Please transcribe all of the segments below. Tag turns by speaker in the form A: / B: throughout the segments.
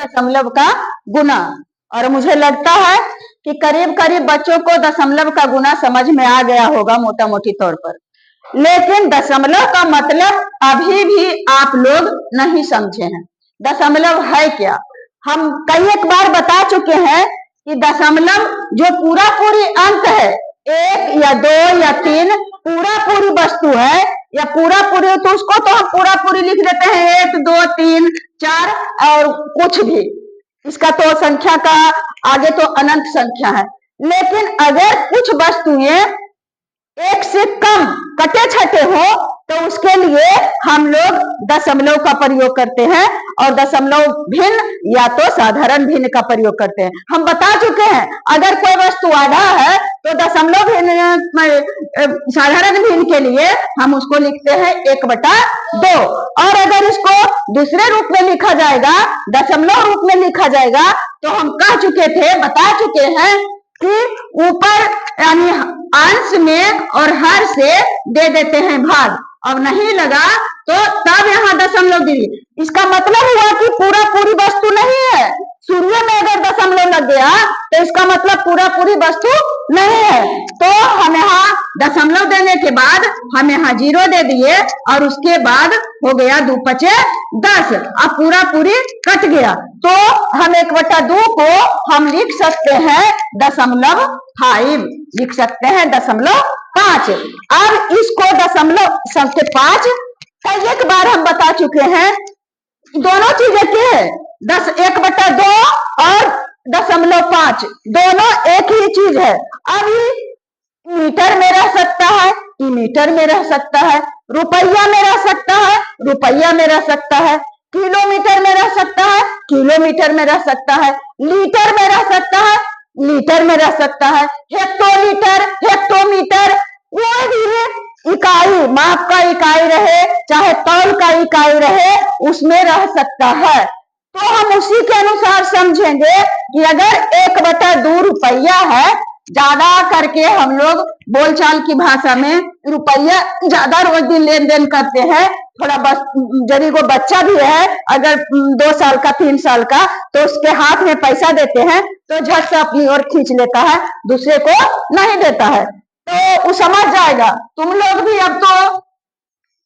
A: दशमलव का गुना। और मुझे लगता है कि करीब करीब बच्चों को दशमलव का गुना समझ में आ गया होगा मोटा मोटी तौर पर, लेकिन दशमलव का मतलब अभी भी आप लोग नहीं समझे हैं। दशमलव है क्या? हम कई एक बार बता चुके हैं कि दशमलव जो पूरा पूरी अंक है, 1 या 2 या 3 पूरा पूरी वस्तु है या पूरा पूरी, तो उसको तो हम पूरा पूरी लिख देते हैं 1 2 3 4 और कुछ भी। इसका तो संख्या का आगे तो अनंत संख्या है। लेकिन अगर कुछ वस्तुएं 1 से कम कटे छटे हो तो उसके लिए हम लोग दशमलव का प्रयोग करते हैं और दशमलव भिन्न या तो साधारण भिन्न का प्रयोग करते हैं। हम बता चुके हैं अगर कोई वस्तु आधा है तो दशमलव भिन्न साधारण भिन्न के लिए हम उसको लिखते हैं 1/2। और अगर इसको दूसरे रूप में लिखा जाएगा, दशमलव रूप में लिखा जाएगा, तो हम कह चुके थे, बता चुके हैं कि ऊपर यानी अंश में और हर से दे देते हैं भाग, और नहीं लगा तो तब यहाँ दशमलव दी। इसका मतलब हुआ कि पूरा पूरी वस्तु नहीं है। शुरू में अगर दशमलव लग गया तो इसका मतलब पूरा पूरी वस्तु नहीं है। तो हम यहाँ दशमलव देने के बाद हम यहाँ 0 दे दिए और उसके बाद हो गया 2 पचे 10। अब पूरा पूरी कट गया तो हम 1/2 को हम लिख सकते हैं 0.5, लिख सकते हैं 0.5। अब इसको दशमलव संख्या 5 कई एक बार हम बता चुके हैं, दोनों चीजें क्या है, 1/2 और 0.5 दोनों एक ही चीज है। अब मीटर में रह सकता है, मीटर में रह सकता है, रुपया में रह सकता है, रुपया में रह सकता है, किलोमीटर में रह सकता है, किलोमीटर में रह सकता है, लीटर में रह सकता है, लीटर में रह सकता है, हेक्टोलीटर, हेक्टोमीटर, कोई भी इकाई, माप का इकाई रहे चाहे तौल का इकाई रहे, उसमें रह सकता है। तो हम उसी के अनुसार समझेंगे कि अगर 1/2 रुपया है, ज्यादा करके हम लोग बोलचाल की भाषा में रुपया ज्यादा रोज दिन लेन देन करते हैं। थोड़ा बस जरी को बच्चा भी है अगर 2 साल का 3 साल का, तो उसके हाथ में पैसा देते हैं तो झट से अपनी ओर खींच लेता है, दूसरे को नहीं देता है। तो वो समझ जाएगा। तुम लोग भी अब तो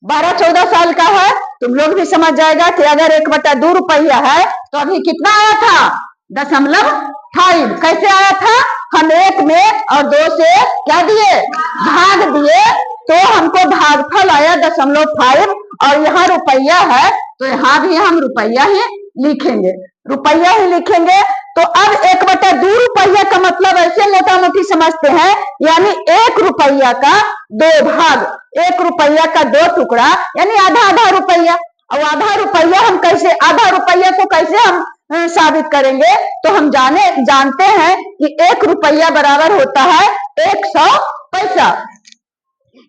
A: 12-14 साल का है, तुम लोग भी समझ जाएगा कि अगर 1/2 रुपया है तो अभी कितना आया था, 0.5। कैसे आया था, हम 1 में और 2 से क्या दिए, भाग दिए, तो हमको भागफल आया 0.5। और यहाँ रुपया है तो यहाँ भी हम रुपया ही लिखेंगे, रुपया ही लिखेंगे। तो अब 1/2 रुपया का मतलब ऐसे मोटा मोटी समझते हैं, यानी 1 रुपया का 2 भाग, 1 रुपया का 2 टुकड़ा, यानी आधा आधा रुपया। और आधा रुपया हम कैसे, आधा रुपया को कैसे हम साबित करेंगे, तो हम जानते हैं कि 1 रुपया बराबर होता है 100 पैसा।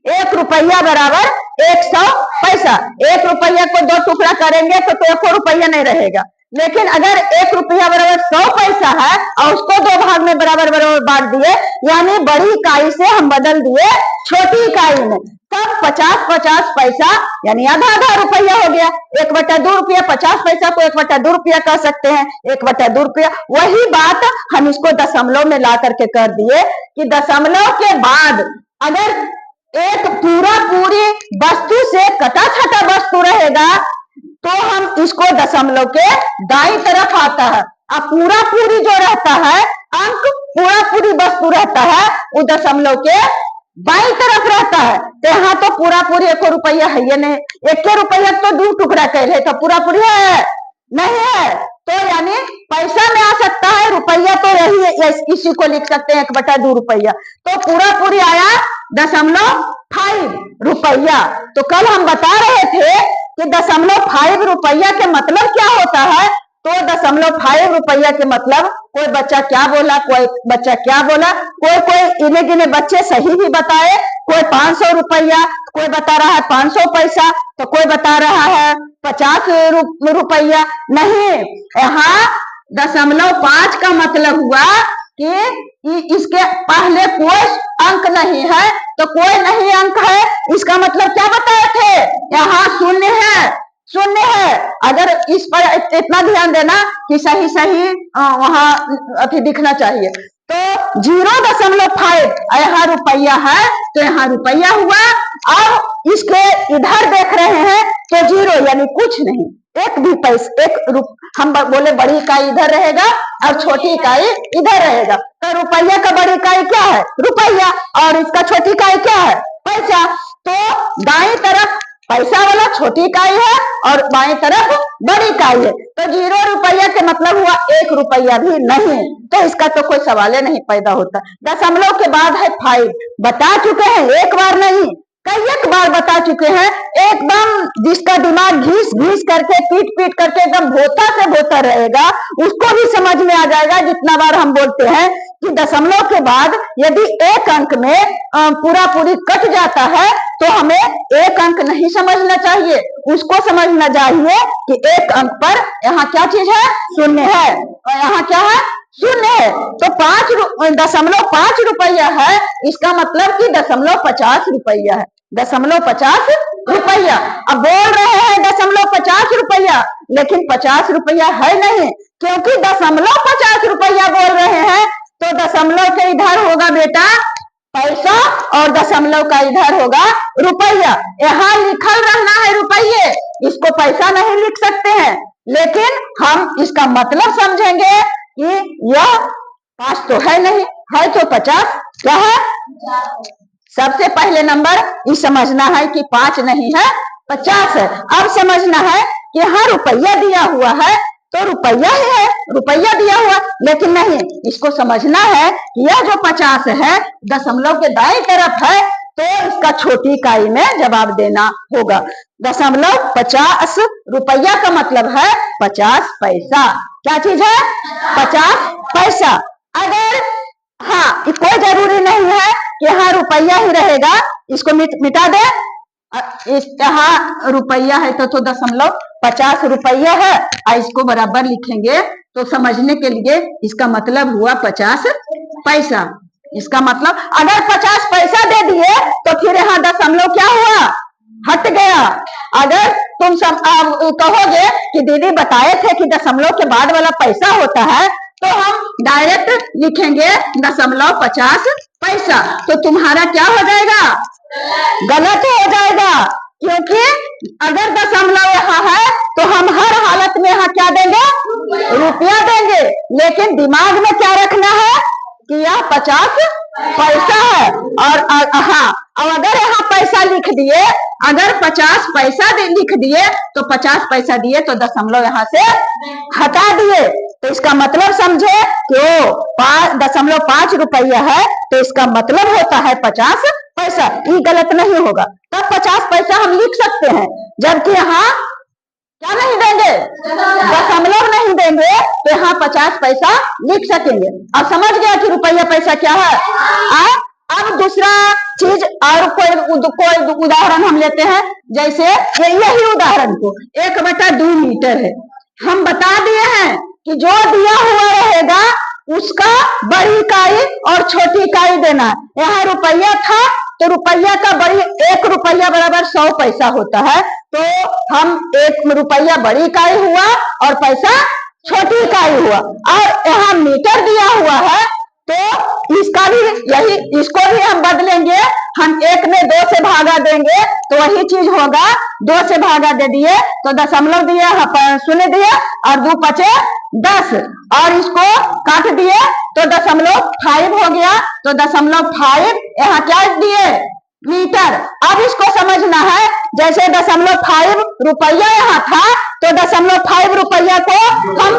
A: 1 रुपया बराबर 100 पैसा। 1 रुपया को 2 टुकड़ा करेंगे तो 1 रुपया नहीं रहेगा। लेकिन अगर 1 रुपया बराबर 100 पैसा है और उसको 2 भाग में बराबर बराबर बांट दिए, यानी बड़ी इकाई से हम बदल दिए छोटी इकाई में, तब 50-50 पैसा यानी आधा आधा रुपया हो गया। 1/2 रुपया 50 पैसा को 1/2 रुपया कह सकते हैं, 1/2 रुपया। वही बात हम इसको दशमलव में ला करके कर दिए कि दशमलव के बाद अगर एक पूरा पूरी वस्तु से कटा छटा वस्तु रहेगा तो हम इसको दशमलव के दाईं तरफ आता है। अब पूरा पूरी जो रहता है अंक, पूरा पूरी वस्तु रहता है, वो दशमलव के बाईं तरफ रहता है। तो यहाँ तो पूरा पूरी 1 रुपया है ये नहीं, 1 रुपया तो 2 टुकड़ा कहले तो पूरा पूरी है नहीं है। तो यानी पैसा में आ सकता है, रुपया तो यही है, इसी को लिख सकते हैं 1/2 रुपया। तो पूरा पूरी आया 0.5 रुपया। तो कल हम बता रहे थे कि 0.5 रुपया के मतलब क्या होता है। तो 0.5 रुपया के मतलब, कोई बच्चा क्या बोला, कोई बच्चा क्या बोला, कोई इन्हें गिने बच्चे सही भी बताए, कोई 500 रुपया, कोई बता रहा है 500 पैसा, तो कोई बता रहा है 50 रुपया। नहीं, यहाँ 0.5 का मतलब हुआ कि इसके पहले कोई अंक नहीं है, तो कोई नहीं अंक है, इसका मतलब क्या बताए थे, यहाँ शून्य है। शून्य है। अगर इस पर इतना ध्यान देना कि सही सही वहां अभी दिखना चाहिए। तो 0.5 यहाँ रुपया है तो यहाँ रुपया हुआ। अब इसके इधर देख रहे हैं तो 0 यानी कुछ नहीं, एक भी पैसा, हम बोले बड़ी इकाई इधर रहेगा और छोटी इकाई इधर रहेगा। तो रुपया का बड़ी इकाई क्या है? रुपया, और इसका छोटी इकाई क्या है? पैसा। तो दाएं तरफ पैसा वाला छोटी इकाई है और बाएं तरफ बड़ी इकाई है। तो 0 रुपया के मतलब हुआ 1 रुपया भी नहीं, तो इसका तो कोई सवाल नहीं पैदा होता। दशमलव के बाद है 5, बता चुके हैं, एक बार नहीं कई एक बार बता चुके हैं। एकदम जिसका दिमाग घीस घीस करके पीट पीट करके एकदम भोता से भोता रहेगा उसको भी समझ में आ जाएगा। जितना बार हम बोलते हैं कि दशमलव के बाद यदि एक अंक में पूरा पूरी कट जाता है तो हमें एक अंक नहीं समझना चाहिए, उसको समझना चाहिए कि एक अंक पर यहाँ क्या चीज है? शून्य है, और यहाँ क्या है? शून्य है। तो 5.5 रुपया है, इसका मतलब कि 50 रुपया है, 50 रुपया। अब बोल रहे हैं 50 रुपया, लेकिन 50 रुपया है नहीं, क्योंकि 50 रुपया बोल रहे हैं। तो दशमलव के इधर होगा बेटा पैसा और दशमलव का इधर होगा रुपया। यहाँ लिखल रहना है रुपये, इसको पैसा नहीं लिख सकते हैं, लेकिन हम इसका मतलब समझेंगे कि यह 5 तो है नहीं, है तो 50 क्या है? सबसे पहले नंबर ये समझना है कि 5 नहीं है 50 है। अब समझना है कि हाँ रुपया दिया हुआ है तो रुपया ही है, रुपया दिया हुआ, लेकिन नहीं, इसको समझना है कि यह जो 50 है दशमलव के दाईं तरफ है, तो इसका छोटी इकाई में जवाब देना होगा। 50 रुपया का मतलब है 50 पैसा। क्या चीज है? 50 पैसा। अगर हाँ, कोई जरूरी नहीं है कि यहाँ रुपया ही रहेगा, इसको मिटा दे। यहाँ रुपया है तो 50 रुपया है, और इसको बराबर लिखेंगे तो समझने के लिए इसका मतलब हुआ 50 पैसा। इसका मतलब अगर 50 पैसा दे दिए तो फिर यहाँ दशमलव क्या हुआ? हट गया। अगर तुम कहोगे कि दीदी बताए थे कि दशमलव के बाद वाला पैसा होता है, तो हम डायरेक्ट लिखेंगे 50 पैसा, तो तुम्हारा क्या हो जाएगा? गलत हो जाएगा, क्योंकि अगर दशमलव यहाँ है तो हम हर हालत में यहाँ क्या देंगे? रुपया देंगे। लेकिन दिमाग में क्या रखना है कि यह 50 पैसा है। और हाँ, और अगर यहाँ पैसा लिख दिए, अगर 50 पैसा लिख दिए तो 50 पैसा दिए तो दशमलव यहाँ से हटा दिए, तो इसका मतलब समझे कि वो 5.5 रुपया है, तो इसका मतलब होता है 50 पैसा। ये गलत नहीं होगा, तब 50 पैसा हम लिख सकते हैं, जबकि यहाँ क्या नहीं देंगे? दशमलव नहीं देंगे, तो यहाँ 50 पैसा लिख सकेंगे। अब समझ गया कि रुपया पैसा क्या है। अब दूसरा चीज और कोई उदाहरण हम लेते हैं, जैसे यही उदाहरण को 1/2 मीटर है। हम बता दिए हैं कि जो दिया हुआ रहेगा उसका बड़ी इकाई और छोटी इकाई देना है। यहाँ रुपया था तो रुपया का बड़ी 1 रुपया बराबर 100 पैसा होता है, तो हम 1 रुपया बड़ी इकाई हुआ और पैसा छोटी इकाई हुआ। और यहाँ मीटर दिया हुआ है तो इसका भी यही, इसको भी हम बदलेंगे, हम 1 में 2 से भागा देंगे तो वही चीज होगा। 2 से भागा दे दिए तो दशमलव दिए, 0 दिए और 2 पचे 10, और इसको काट दिए तो 5 हो गया, तो 5 यहाँ क्या दिए? मीटर। अब इसको समझना है, जैसे 5 रुपया यहाँ था तो 5 रुपया को हम